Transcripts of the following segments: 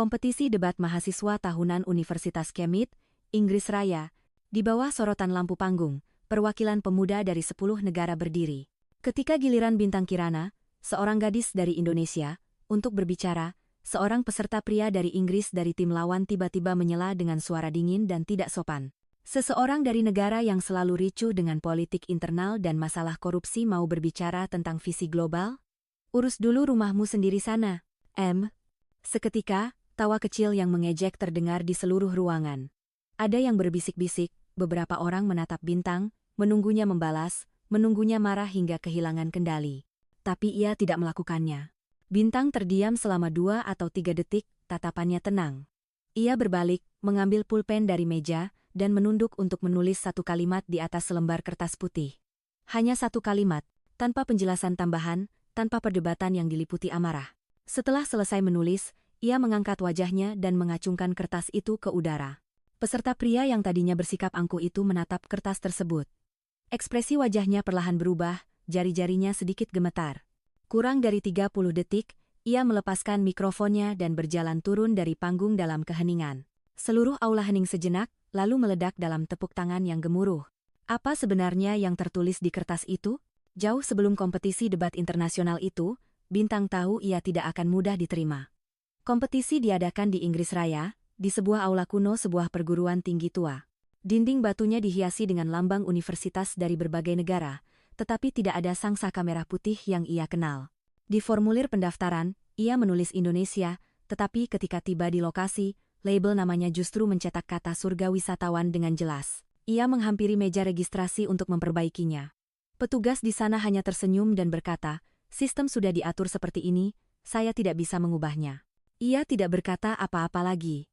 Kompetisi debat mahasiswa tahunan Universitas Cambridge, Inggris Raya, di bawah sorotan lampu panggung, perwakilan pemuda dari 10 negara berdiri. Ketika giliran Bintang Kirana, seorang gadis dari Indonesia, untuk berbicara, seorang peserta pria dari Inggris dari tim lawan tiba-tiba menyela dengan suara dingin dan tidak sopan. Seseorang dari negara yang selalu ricuh dengan politik internal dan masalah korupsi mau berbicara tentang visi global? Urus dulu rumahmu sendiri sana, M. Seketika, tawa kecil yang mengejek terdengar di seluruh ruangan. Ada yang berbisik-bisik, beberapa orang menatap Bintang, menunggunya membalas, menunggunya marah hingga kehilangan kendali. Tapi ia tidak melakukannya. Bintang terdiam selama 2 atau 3 detik, tatapannya tenang. Ia berbalik, mengambil pulpen dari meja, dan menunduk untuk menulis satu kalimat di atas selembar kertas putih. Hanya satu kalimat, tanpa penjelasan tambahan, tanpa perdebatan yang diliputi amarah. Setelah selesai menulis, ia mengangkat wajahnya dan mengacungkan kertas itu ke udara. Peserta pria yang tadinya bersikap angkuh itu menatap kertas tersebut. Ekspresi wajahnya perlahan berubah, jari-jarinya sedikit gemetar. Kurang dari 30 detik, ia melepaskan mikrofonnya dan berjalan turun dari panggung dalam keheningan. Seluruh aula hening sejenak, lalu meledak dalam tepuk tangan yang gemuruh. Apa sebenarnya yang tertulis di kertas itu? Jauh sebelum kompetisi debat internasional itu, Bintang tahu ia tidak akan mudah diterima. Kompetisi diadakan di Inggris Raya, di sebuah aula kuno sebuah perguruan tinggi tua. Dinding batunya dihiasi dengan lambang universitas dari berbagai negara, tetapi tidak ada sangsaka merah putih yang ia kenal. Di formulir pendaftaran, ia menulis Indonesia, tetapi ketika tiba di lokasi, label namanya justru mencetak kata surga wisatawan dengan jelas. Ia menghampiri meja registrasi untuk memperbaikinya. Petugas di sana hanya tersenyum dan berkata, "Sistem sudah diatur seperti ini, saya tidak bisa mengubahnya." Ia tidak berkata apa-apa lagi.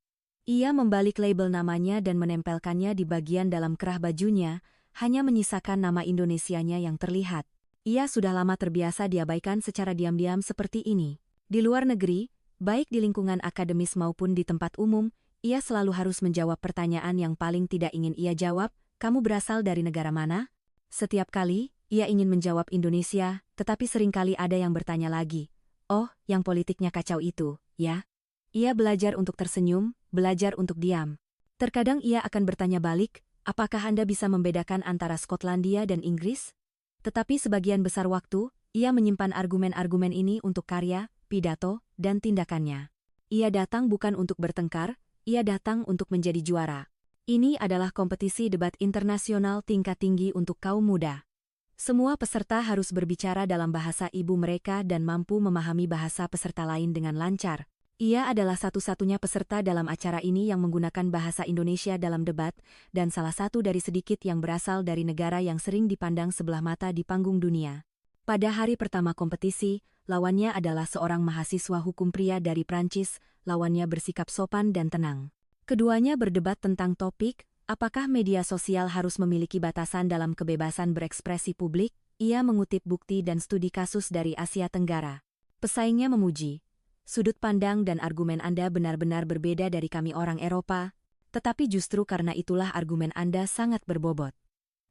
Ia membalik label namanya dan menempelkannya di bagian dalam kerah bajunya, hanya menyisakan nama Indonesianya yang terlihat. Ia sudah lama terbiasa diabaikan secara diam-diam seperti ini. Di luar negeri, baik di lingkungan akademis maupun di tempat umum, ia selalu harus menjawab pertanyaan yang paling tidak ingin ia jawab, "Kamu berasal dari negara mana?" Setiap kali, ia ingin menjawab Indonesia, tetapi seringkali ada yang bertanya lagi, "Oh, yang politiknya kacau itu, ya?" Ia belajar untuk tersenyum, belajar untuk diam. Terkadang ia akan bertanya balik, "Apakah Anda bisa membedakan antara Skotlandia dan Inggris?" Tetapi sebagian besar waktu, ia menyimpan argumen-argumen ini untuk karya, pidato, dan tindakannya. Ia datang bukan untuk bertengkar, ia datang untuk menjadi juara. Ini adalah kompetisi debat internasional tingkat tinggi untuk kaum muda. Semua peserta harus berbicara dalam bahasa ibu mereka dan mampu memahami bahasa peserta lain dengan lancar. Ia adalah satu-satunya peserta dalam acara ini yang menggunakan bahasa Indonesia dalam debat, dan salah satu dari sedikit yang berasal dari negara yang sering dipandang sebelah mata di panggung dunia. Pada hari pertama kompetisi, lawannya adalah seorang mahasiswa hukum pria dari Prancis, lawannya bersikap sopan dan tenang. Keduanya berdebat tentang topik, apakah media sosial harus memiliki batasan dalam kebebasan berekspresi publik? Ia mengutip bukti dan studi kasus dari Asia Tenggara. Pesaingnya memuji, "Sudut pandang dan argumen Anda benar-benar berbeda dari kami orang Eropa, tetapi justru karena itulah argumen Anda sangat berbobot."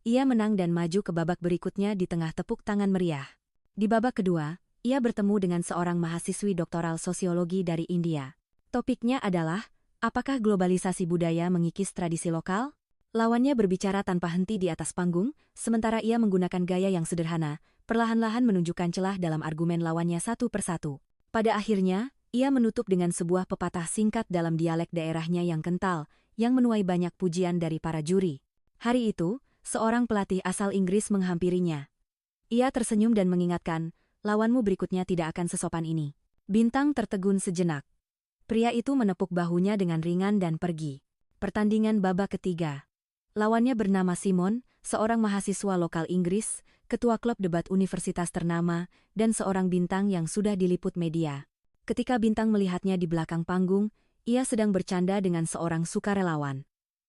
Ia menang dan maju ke babak berikutnya di tengah tepuk tangan meriah. Di babak kedua, ia bertemu dengan seorang mahasiswi doktoral sosiologi dari India. Topiknya adalah, apakah globalisasi budaya mengikis tradisi lokal? Lawannya berbicara tanpa henti di atas panggung, sementara ia menggunakan gaya yang sederhana, perlahan-lahan menunjukkan celah dalam argumen lawannya satu persatu. Pada akhirnya, ia menutup dengan sebuah pepatah singkat dalam dialek daerahnya yang kental, yang menuai banyak pujian dari para juri. Hari itu, seorang pelatih asal Inggris menghampirinya. Ia tersenyum dan mengingatkan, "Lawanmu berikutnya tidak akan sesopan ini." Bintang tertegun sejenak. Pria itu menepuk bahunya dengan ringan dan pergi. Pertandingan babak ketiga. Lawannya bernama Simon, seorang mahasiswa lokal Inggris, ketua klub debat universitas ternama, dan seorang bintang yang sudah diliput media. Ketika Bintang melihatnya di belakang panggung, ia sedang bercanda dengan seorang sukarelawan.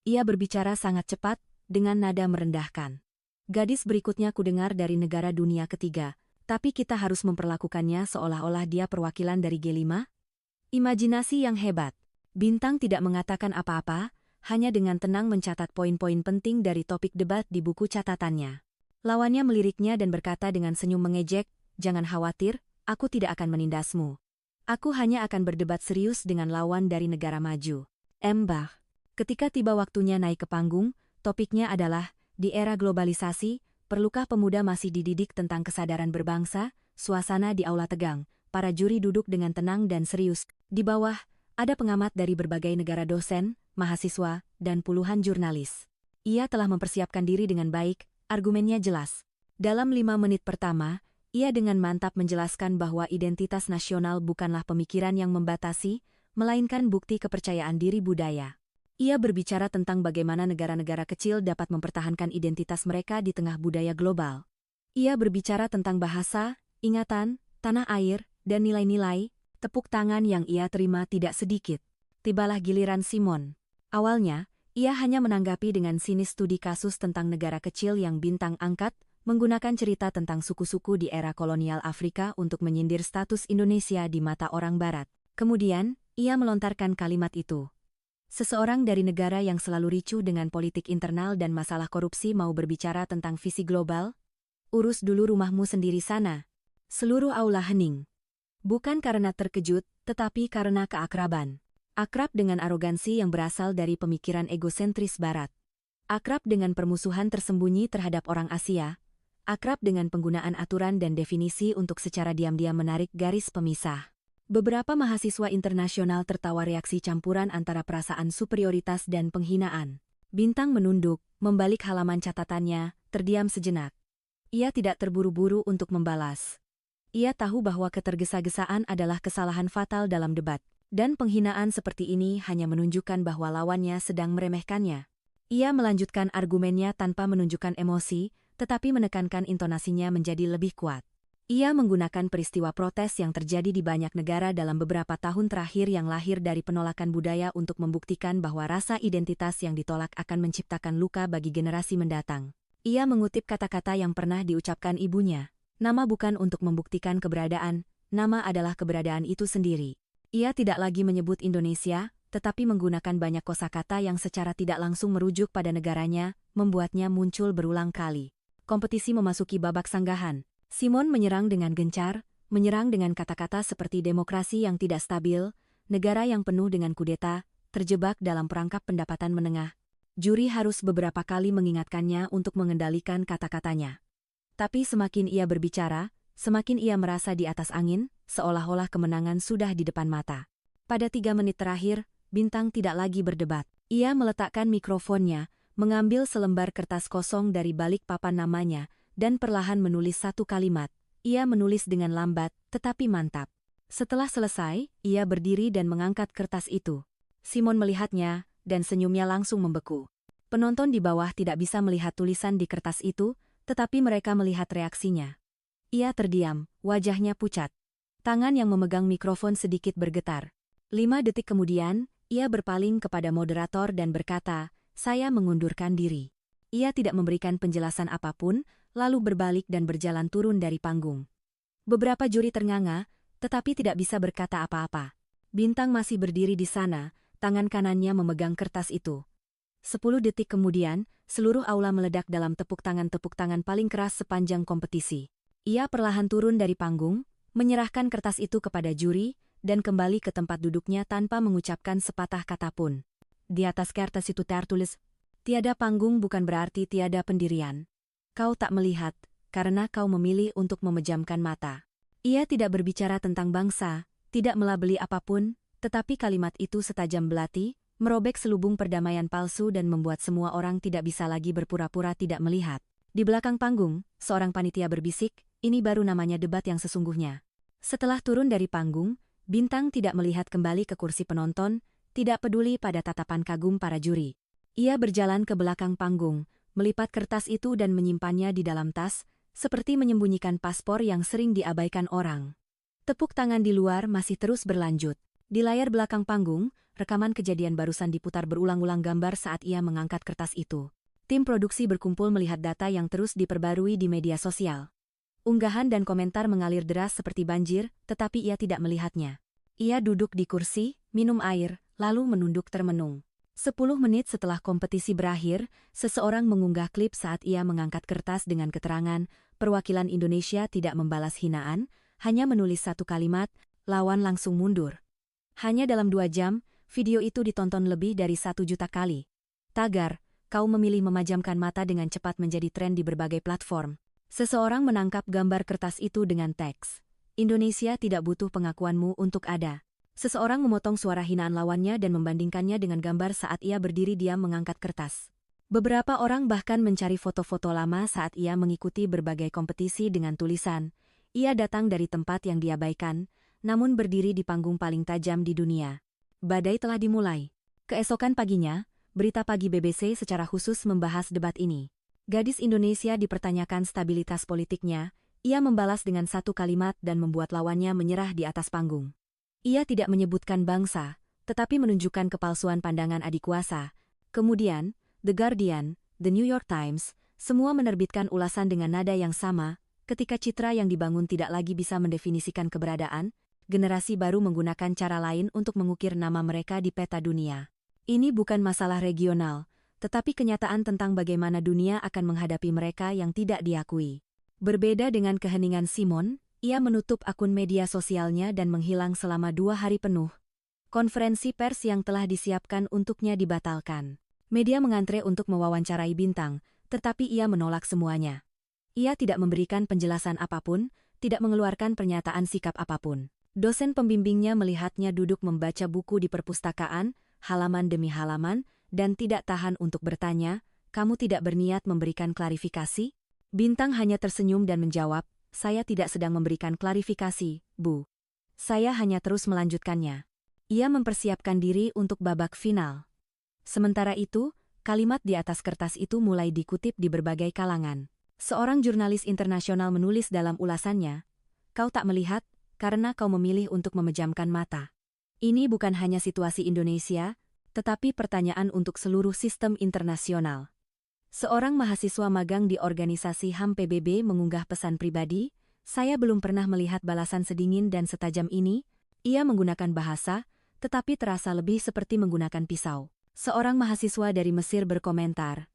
Ia berbicara sangat cepat, dengan nada merendahkan. "Gadis berikutnya kudengar dari negara dunia ketiga, tapi kita harus memperlakukannya seolah-olah dia perwakilan dari G5? Imajinasi yang hebat." Bintang tidak mengatakan apa-apa, hanya dengan tenang mencatat poin-poin penting dari topik debat di buku catatannya. Lawannya meliriknya dan berkata dengan senyum mengejek, "Jangan khawatir, aku tidak akan menindasmu." Aku hanya akan berdebat serius dengan lawan dari negara maju. Mbah. Ketika tiba waktunya naik ke panggung, topiknya adalah, di era globalisasi, perlukah pemuda masih dididik tentang kesadaran berbangsa? Suasana di aula tegang, para juri duduk dengan tenang dan serius. Di bawah, ada pengamat dari berbagai negara, dosen, mahasiswa, dan puluhan jurnalis. Ia telah mempersiapkan diri dengan baik, argumennya jelas. Dalam 5 menit pertama, ia dengan mantap menjelaskan bahwa identitas nasional bukanlah pemikiran yang membatasi, melainkan bukti kepercayaan diri budaya. Ia berbicara tentang bagaimana negara-negara kecil dapat mempertahankan identitas mereka di tengah budaya global. Ia berbicara tentang bahasa, ingatan, tanah air, dan nilai-nilai. Tepuk tangan yang ia terima tidak sedikit. Tibalah giliran Simon. Awalnya, ia hanya menanggapi dengan sinis studi kasus tentang negara kecil yang bintang angkat, menggunakan cerita tentang suku-suku di era kolonial Afrika untuk menyindir status Indonesia di mata orang Barat. Kemudian, ia melontarkan kalimat itu. Seseorang dari negara yang selalu ricuh dengan politik internal dan masalah korupsi mau berbicara tentang visi global? Urus dulu rumahmu sendiri sana. Seluruh aula hening. Bukan karena terkejut, tetapi karena keakraban. Akrab dengan arogansi yang berasal dari pemikiran egosentris Barat. Akrab dengan permusuhan tersembunyi terhadap orang Asia. Akrab dengan penggunaan aturan dan definisi untuk secara diam-diam menarik garis pemisah. Beberapa mahasiswa internasional tertawa reaksi campuran antara perasaan superioritas dan penghinaan. Bintang menunduk, membalik halaman catatannya, terdiam sejenak. Ia tidak terburu-buru untuk membalas. Ia tahu bahwa ketergesa-gesaan adalah kesalahan fatal dalam debat, dan penghinaan seperti ini hanya menunjukkan bahwa lawannya sedang meremehkannya. Ia melanjutkan argumennya tanpa menunjukkan emosi, tetapi menekankan intonasinya menjadi lebih kuat. Ia menggunakan peristiwa protes yang terjadi di banyak negara dalam beberapa tahun terakhir yang lahir dari penolakan budaya untuk membuktikan bahwa rasa identitas yang ditolak akan menciptakan luka bagi generasi mendatang. Ia mengutip kata-kata yang pernah diucapkan ibunya. Nama bukan untuk membuktikan keberadaan, nama adalah keberadaan itu sendiri. Ia tidak lagi menyebut Indonesia, tetapi menggunakan banyak kosakata yang secara tidak langsung merujuk pada negaranya, membuatnya muncul berulang kali. Kompetisi memasuki babak sanggahan. Simon menyerang dengan gencar, menyerang dengan kata-kata seperti demokrasi yang tidak stabil, negara yang penuh dengan kudeta, terjebak dalam perangkap pendapatan menengah. Juri harus beberapa kali mengingatkannya untuk mengendalikan kata-katanya. Tapi semakin ia berbicara, semakin ia merasa di atas angin, seolah-olah kemenangan sudah di depan mata. Pada 3 menit terakhir, Bintang tidak lagi berdebat. Ia meletakkan mikrofonnya, mengambil selembar kertas kosong dari balik papan namanya, dan perlahan menulis satu kalimat. Ia menulis dengan lambat, tetapi mantap. Setelah selesai, ia berdiri dan mengangkat kertas itu. Simon melihatnya, dan senyumnya langsung membeku. Penonton di bawah tidak bisa melihat tulisan di kertas itu, tetapi mereka melihat reaksinya. Ia terdiam, wajahnya pucat. Tangan yang memegang mikrofon sedikit bergetar. 5 detik kemudian, ia berpaling kepada moderator dan berkata, "Saya mengundurkan diri." Ia tidak memberikan penjelasan apapun, lalu berbalik dan berjalan turun dari panggung. Beberapa juri ternganga, tetapi tidak bisa berkata apa-apa. Bintang masih berdiri di sana, tangan kanannya memegang kertas itu. 10 detik kemudian, seluruh aula meledak dalam tepuk tangan paling keras sepanjang kompetisi. Ia perlahan turun dari panggung, menyerahkan kertas itu kepada juri, dan kembali ke tempat duduknya tanpa mengucapkan sepatah kata pun. Di atas kertas itu tertulis, "Tiada panggung bukan berarti tiada pendirian. Kau tak melihat, karena kau memilih untuk memejamkan mata." Ia tidak berbicara tentang bangsa, tidak melabeli apapun, tetapi kalimat itu setajam belati, merobek selubung perdamaian palsu dan membuat semua orang tidak bisa lagi berpura-pura tidak melihat. Di belakang panggung, seorang panitia berbisik, "Ini baru namanya debat yang sesungguhnya." Setelah turun dari panggung, Bintang tidak melihat kembali ke kursi penonton, tidak peduli pada tatapan kagum para juri. Ia berjalan ke belakang panggung, melipat kertas itu dan menyimpannya di dalam tas, seperti menyembunyikan paspor yang sering diabaikan orang. Tepuk tangan di luar masih terus berlanjut. Di layar belakang panggung, rekaman kejadian barusan diputar berulang-ulang gambar saat ia mengangkat kertas itu. Tim produksi berkumpul melihat data yang terus diperbarui di media sosial. Unggahan dan komentar mengalir deras seperti banjir, tetapi ia tidak melihatnya. Ia duduk di kursi, minum air, lalu menunduk termenung. 10 menit setelah kompetisi berakhir, seseorang mengunggah klip saat ia mengangkat kertas dengan keterangan, perwakilan Indonesia tidak membalas hinaan, hanya menulis satu kalimat, lawan langsung mundur. Hanya dalam 2 jam, video itu ditonton lebih dari 1 juta kali. Tagar, kau memilih memejamkan mata dengan cepat menjadi tren di berbagai platform. Seseorang menangkap gambar kertas itu dengan teks. Indonesia tidak butuh pengakuanmu untuk ada. Seseorang memotong suara hinaan lawannya dan membandingkannya dengan gambar saat ia berdiri diam mengangkat kertas. Beberapa orang bahkan mencari foto-foto lama saat ia mengikuti berbagai kompetisi dengan tulisan, ia datang dari tempat yang diabaikan, namun berdiri di panggung paling tajam di dunia. Badai telah dimulai. Keesokan paginya, berita pagi BBC secara khusus membahas debat ini. Gadis Indonesia dipertanyakan stabilitas politiknya, ia membalas dengan 1 kalimat dan membuat lawannya menyerah di atas panggung. Ia tidak menyebutkan bangsa, tetapi menunjukkan kepalsuan pandangan adik kuasa. Kemudian, The Guardian, The New York Times, semua menerbitkan ulasan dengan nada yang sama, ketika citra yang dibangun tidak lagi bisa mendefinisikan keberadaan, generasi baru menggunakan cara lain untuk mengukir nama mereka di peta dunia. Ini bukan masalah regional, tetapi kenyataan tentang bagaimana dunia akan menghadapi mereka yang tidak diakui. Berbeda dengan keheningan Simon, ia menutup akun media sosialnya dan menghilang selama 2 hari penuh. Konferensi pers yang telah disiapkan untuknya dibatalkan. Media mengantre untuk mewawancarai Bintang, tetapi ia menolak semuanya. Ia tidak memberikan penjelasan apapun, tidak mengeluarkan pernyataan sikap apapun. Dosen pembimbingnya melihatnya duduk membaca buku di perpustakaan, halaman demi halaman, dan tidak tahan untuk bertanya, "Kamu tidak berniat memberikan klarifikasi?" Bintang hanya tersenyum dan menjawab, "Saya tidak sedang memberikan klarifikasi, Bu. Saya hanya terus melanjutkannya." Ia mempersiapkan diri untuk babak final. Sementara itu, kalimat di atas kertas itu mulai dikutip di berbagai kalangan. Seorang jurnalis internasional menulis dalam ulasannya, "Kau tak melihat, karena kau memilih untuk memejamkan mata." Ini bukan hanya situasi Indonesia, tetapi pertanyaan untuk seluruh sistem internasional. Seorang mahasiswa magang di organisasi HAM PBB mengunggah pesan pribadi, "Saya belum pernah melihat balasan sedingin dan setajam ini." Ia menggunakan bahasa, tetapi terasa lebih seperti menggunakan pisau. Seorang mahasiswa dari Mesir berkomentar,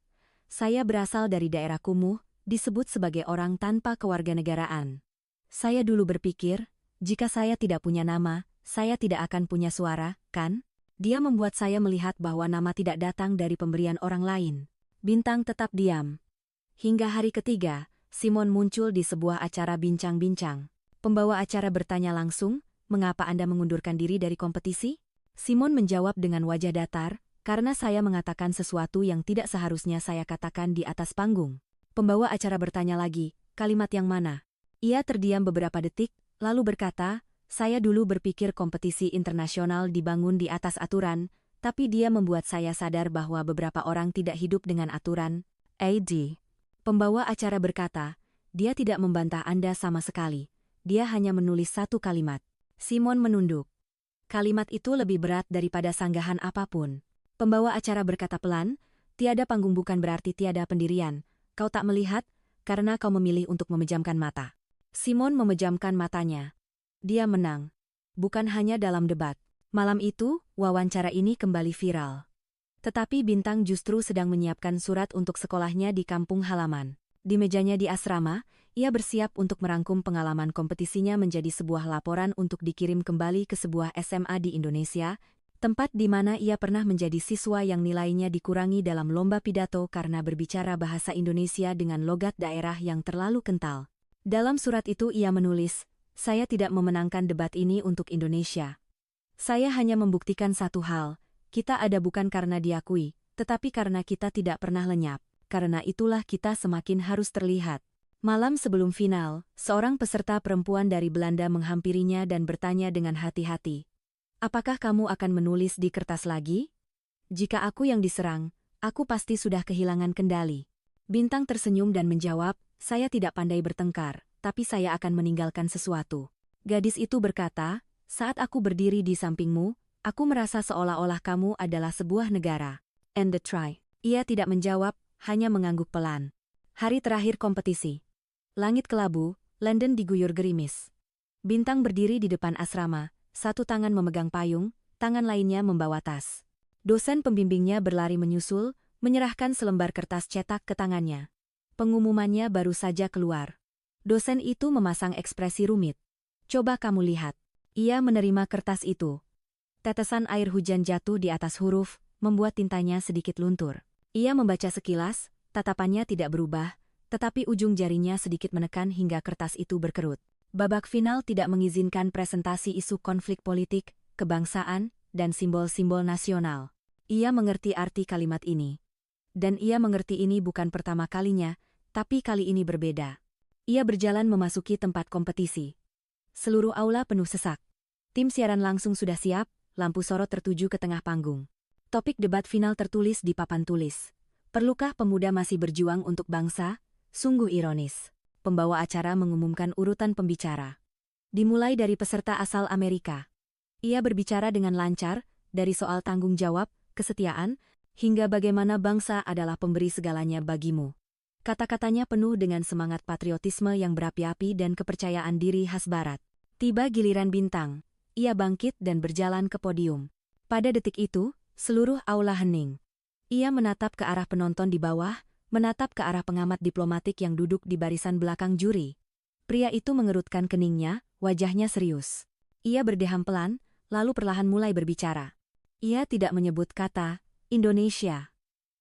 "Saya berasal dari daerah kumuh, disebut sebagai orang tanpa kewarganegaraan. Saya dulu berpikir, jika saya tidak punya nama, saya tidak akan punya suara, kan?" Dia membuat saya melihat bahwa nama tidak datang dari pemberian orang lain. Bintang tetap diam. Hingga hari ketiga, Simon muncul di sebuah acara bincang-bincang. Pembawa acara bertanya langsung, "Mengapa Anda mengundurkan diri dari kompetisi?" Simon menjawab dengan wajah datar, "Karena saya mengatakan sesuatu yang tidak seharusnya saya katakan di atas panggung." Pembawa acara bertanya lagi, "Kalimat yang mana?" Ia terdiam beberapa detik, lalu berkata, "Saya dulu berpikir kompetisi internasional dibangun di atas aturan, tapi dia membuat saya sadar bahwa beberapa orang tidak hidup dengan aturan." AD. Pembawa acara berkata, "Dia tidak membantah Anda sama sekali. Dia hanya menulis 1 kalimat." Simon menunduk. Kalimat itu lebih berat daripada sanggahan apapun. Pembawa acara berkata pelan, "Tiada panggung bukan berarti tiada pendirian. Kau tak melihat, karena kau memilih untuk memejamkan mata." Simon memejamkan matanya. Dia menang. Bukan hanya dalam debat. Malam itu, wawancara ini kembali viral. Tetapi Bintang justru sedang menyiapkan surat untuk sekolahnya di kampung halaman. Di mejanya di asrama, ia bersiap untuk merangkum pengalaman kompetisinya menjadi sebuah laporan untuk dikirim kembali ke sebuah SMA di Indonesia, tempat di mana ia pernah menjadi siswa yang nilainya dikurangi dalam lomba pidato karena berbicara bahasa Indonesia dengan logat daerah yang terlalu kental. Dalam surat itu ia menulis, "Saya tidak memenangkan debat ini untuk Indonesia. Saya hanya membuktikan satu hal, kita ada bukan karena diakui, tetapi karena kita tidak pernah lenyap. Karena itulah kita semakin harus terlihat." Malam sebelum final, seorang peserta perempuan dari Belanda menghampirinya dan bertanya dengan hati-hati, "Apakah kamu akan menulis di kertas lagi? Jika aku yang diserang, aku pasti sudah kehilangan kendali." Bintang tersenyum dan menjawab, "Saya tidak pandai bertengkar, tapi saya akan meninggalkan sesuatu." Gadis itu berkata, "Saat aku berdiri di sampingmu, aku merasa seolah-olah kamu adalah sebuah negara." And the try. Ia tidak menjawab, hanya mengangguk pelan. Hari terakhir kompetisi. Langit kelabu, London diguyur gerimis. Bintang berdiri di depan asrama, satu tangan memegang payung, tangan lainnya membawa tas. Dosen pembimbingnya berlari menyusul, menyerahkan selembar kertas cetak ke tangannya. Pengumumannya baru saja keluar. Dosen itu memasang ekspresi rumit. "Coba kamu lihat." Ia menerima kertas itu. Tetesan air hujan jatuh di atas huruf, membuat tintanya sedikit luntur. Ia membaca sekilas, tatapannya tidak berubah, tetapi ujung jarinya sedikit menekan hingga kertas itu berkerut. Babak final tidak mengizinkan presentasi isu konflik politik, kebangsaan, dan simbol-simbol nasional. Ia mengerti arti kalimat ini. Dan ia mengerti ini bukan pertama kalinya, tapi kali ini berbeda. Ia berjalan memasuki tempat kompetisi. Seluruh aula penuh sesak. Tim siaran langsung sudah siap, lampu sorot tertuju ke tengah panggung. Topik debat final tertulis di papan tulis. Perlukah pemuda masih berjuang untuk bangsa? Sungguh ironis. Pembawa acara mengumumkan urutan pembicara. Dimulai dari peserta asal Amerika. Ia berbicara dengan lancar, dari soal tanggung jawab, kesetiaan, hingga bagaimana bangsa adalah pemberi segalanya bagimu. Kata-katanya penuh dengan semangat patriotisme yang berapi-api dan kepercayaan diri khas Barat. Tiba giliran Bintang. Ia bangkit dan berjalan ke podium. Pada detik itu, seluruh aula hening. Ia menatap ke arah penonton di bawah, menatap ke arah pengamat diplomatik yang duduk di barisan belakang juri. Pria itu mengerutkan keningnya, wajahnya serius. Ia berdeham pelan, lalu perlahan mulai berbicara. Ia tidak menyebut kata Indonesia.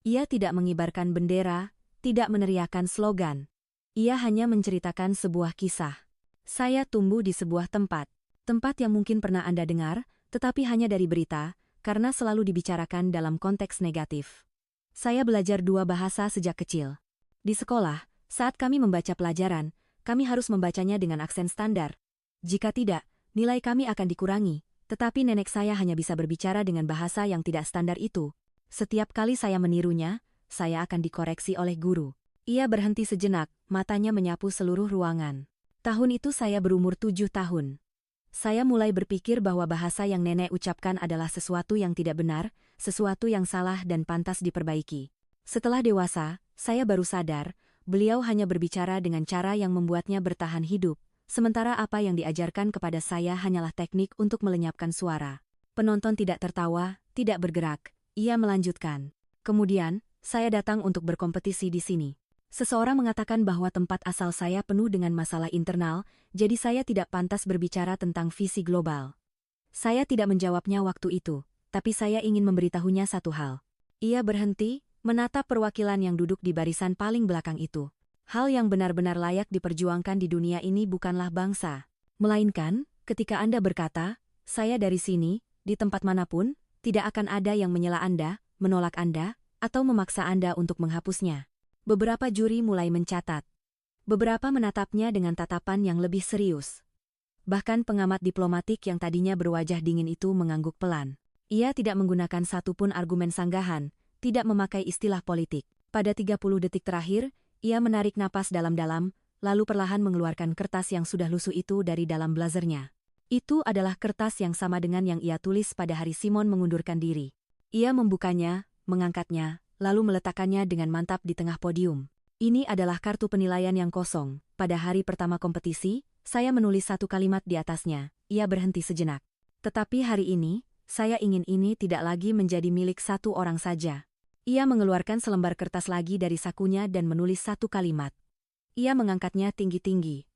Ia tidak mengibarkan bendera, tidak meneriakkan slogan. Ia hanya menceritakan sebuah kisah. Saya tumbuh di sebuah tempat. Tempat yang mungkin pernah Anda dengar, tetapi hanya dari berita, karena selalu dibicarakan dalam konteks negatif. Saya belajar 2 bahasa sejak kecil. Di sekolah, saat kami membaca pelajaran, kami harus membacanya dengan aksen standar. Jika tidak, nilai kami akan dikurangi, tetapi nenek saya hanya bisa berbicara dengan bahasa yang tidak standar itu. Setiap kali saya menirunya, saya akan dikoreksi oleh guru. Ia berhenti sejenak, matanya menyapu seluruh ruangan. Tahun itu saya berumur 7 tahun. Saya mulai berpikir bahwa bahasa yang nenek ucapkan adalah sesuatu yang tidak benar, sesuatu yang salah dan pantas diperbaiki. Setelah dewasa, saya baru sadar, beliau hanya berbicara dengan cara yang membuatnya bertahan hidup, sementara apa yang diajarkan kepada saya hanyalah teknik untuk melenyapkan suara. Penonton tidak tertawa, tidak bergerak. Ia melanjutkan. Kemudian, saya datang untuk berkompetisi di sini. Seseorang mengatakan bahwa tempat asal saya penuh dengan masalah internal, jadi saya tidak pantas berbicara tentang visi global. Saya tidak menjawabnya waktu itu, tapi saya ingin memberitahunya satu hal. Ia berhenti, menatap perwakilan yang duduk di barisan paling belakang itu. Hal yang benar-benar layak diperjuangkan di dunia ini bukanlah bangsa. Melainkan, ketika Anda berkata, saya dari sini, di tempat manapun, tidak akan ada yang menyela Anda, menolak Anda, atau memaksa Anda untuk menghapusnya. Beberapa juri mulai mencatat. Beberapa menatapnya dengan tatapan yang lebih serius. Bahkan pengamat diplomatik yang tadinya berwajah dingin itu mengangguk pelan. Ia tidak menggunakan satupun argumen sanggahan, tidak memakai istilah politik. Pada 30 detik terakhir, ia menarik napas dalam-dalam, lalu perlahan mengeluarkan kertas yang sudah lusuh itu dari dalam blazernya. Itu adalah kertas yang sama dengan yang ia tulis pada hari Simon mengundurkan diri. Ia membukanya, mengangkatnya, lalu meletakkannya dengan mantap di tengah podium. Ini adalah kartu penilaian yang kosong. Pada hari pertama kompetisi, saya menulis satu kalimat di atasnya. Ia berhenti sejenak. Tetapi hari ini, saya ingin ini tidak lagi menjadi milik satu orang saja. Ia mengeluarkan selembar kertas lagi dari sakunya dan menulis satu kalimat. Ia mengangkatnya tinggi-tinggi.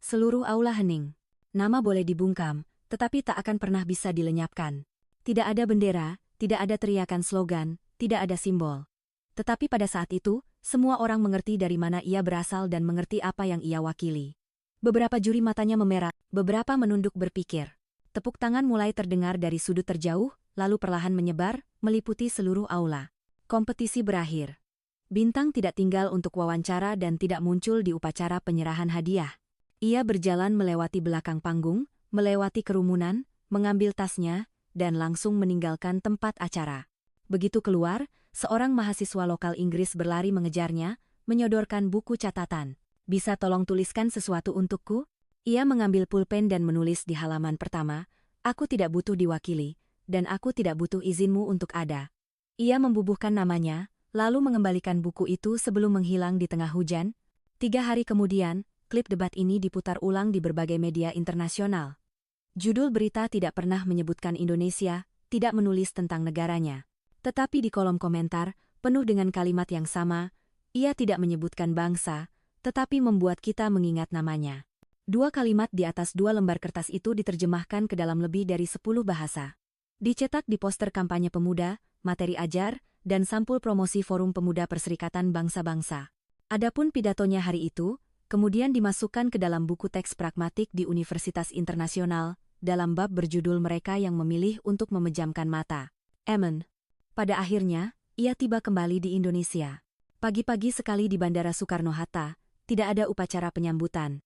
Seluruh aula hening. Nama boleh dibungkam, tetapi tak akan pernah bisa dilenyapkan. Tidak ada bendera, tidak ada teriakan slogan, tidak ada simbol. Tetapi pada saat itu, semua orang mengerti dari mana ia berasal dan mengerti apa yang ia wakili. Beberapa juri matanya memerah, beberapa menunduk berpikir. Tepuk tangan mulai terdengar dari sudut terjauh, lalu perlahan menyebar, meliputi seluruh aula. Kompetisi berakhir. Bintang tidak tinggal untuk wawancara dan tidak muncul di upacara penyerahan hadiah. Ia berjalan melewati belakang panggung, melewati kerumunan, mengambil tasnya, dan langsung meninggalkan tempat acara. Begitu keluar, seorang mahasiswa lokal Inggris berlari mengejarnya, menyodorkan buku catatan. Bisa tolong tuliskan sesuatu untukku? Ia mengambil pulpen dan menulis di halaman pertama, aku tidak butuh diwakili, dan aku tidak butuh izinmu untuk ada. Ia membubuhkan namanya, lalu mengembalikan buku itu sebelum menghilang di tengah hujan. 3 hari kemudian, klip debat ini diputar ulang di berbagai media internasional. Judul berita tidak pernah menyebutkan Indonesia, tidak menulis tentang negaranya. Tetapi di kolom komentar, penuh dengan kalimat yang sama, ia tidak menyebutkan bangsa, tetapi membuat kita mengingat namanya. Dua kalimat di atas dua lembar kertas itu diterjemahkan ke dalam lebih dari 10 bahasa. Dicetak di poster kampanye pemuda, materi ajar, dan sampul promosi Forum Pemuda Perserikatan Bangsa-Bangsa. Adapun pidatonya hari itu, kemudian dimasukkan ke dalam buku teks pragmatik di Universitas Internasional, dalam bab berjudul Mereka yang Memilih untuk Memejamkan Mata. Emen. Pada akhirnya, ia tiba kembali di Indonesia. Pagi-pagi sekali di Bandara Soekarno-Hatta, tidak ada upacara penyambutan.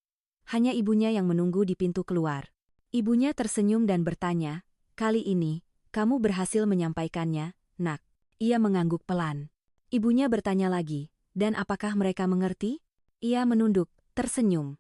Hanya ibunya yang menunggu di pintu keluar. Ibunya tersenyum dan bertanya, "Kali ini, kamu berhasil menyampaikannya, Nak." Ia mengangguk pelan. Ibunya bertanya lagi, "Dan apakah mereka mengerti?" Ia menunduk, tersenyum.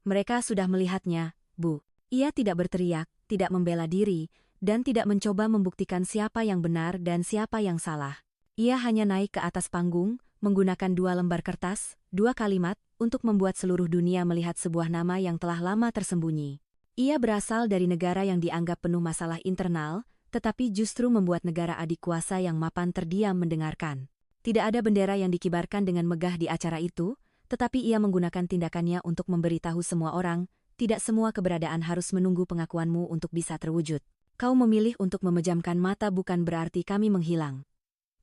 "Mereka sudah melihatnya, Bu." Ia tidak berteriak, tidak membela diri, dan tidak mencoba membuktikan siapa yang benar dan siapa yang salah. Ia hanya naik ke atas panggung, menggunakan dua lembar kertas, dua kalimat, untuk membuat seluruh dunia melihat sebuah nama yang telah lama tersembunyi. Ia berasal dari negara yang dianggap penuh masalah internal, tetapi justru membuat negara adik kuasa yang mapan terdiam mendengarkan. Tidak ada bendera yang dikibarkan dengan megah di acara itu, tetapi ia menggunakan tindakannya untuk memberitahu semua orang, tidak semua keberadaan harus menunggu pengakuanmu untuk bisa terwujud. Kau memilih untuk memejamkan mata bukan berarti kami menghilang.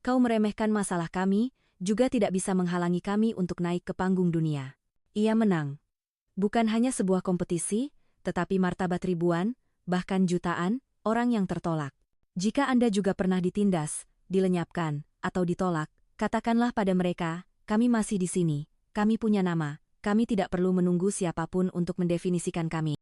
Kau meremehkan masalah kami, juga tidak bisa menghalangi kami untuk naik ke panggung dunia. Ia menang. Bukan hanya sebuah kompetisi, tetapi martabat ribuan, bahkan jutaan, orang yang tertolak. Jika Anda juga pernah ditindas, dilenyapkan, atau ditolak, katakanlah pada mereka, kami masih di sini, kami punya nama, kami tidak perlu menunggu siapapun untuk mendefinisikan kami.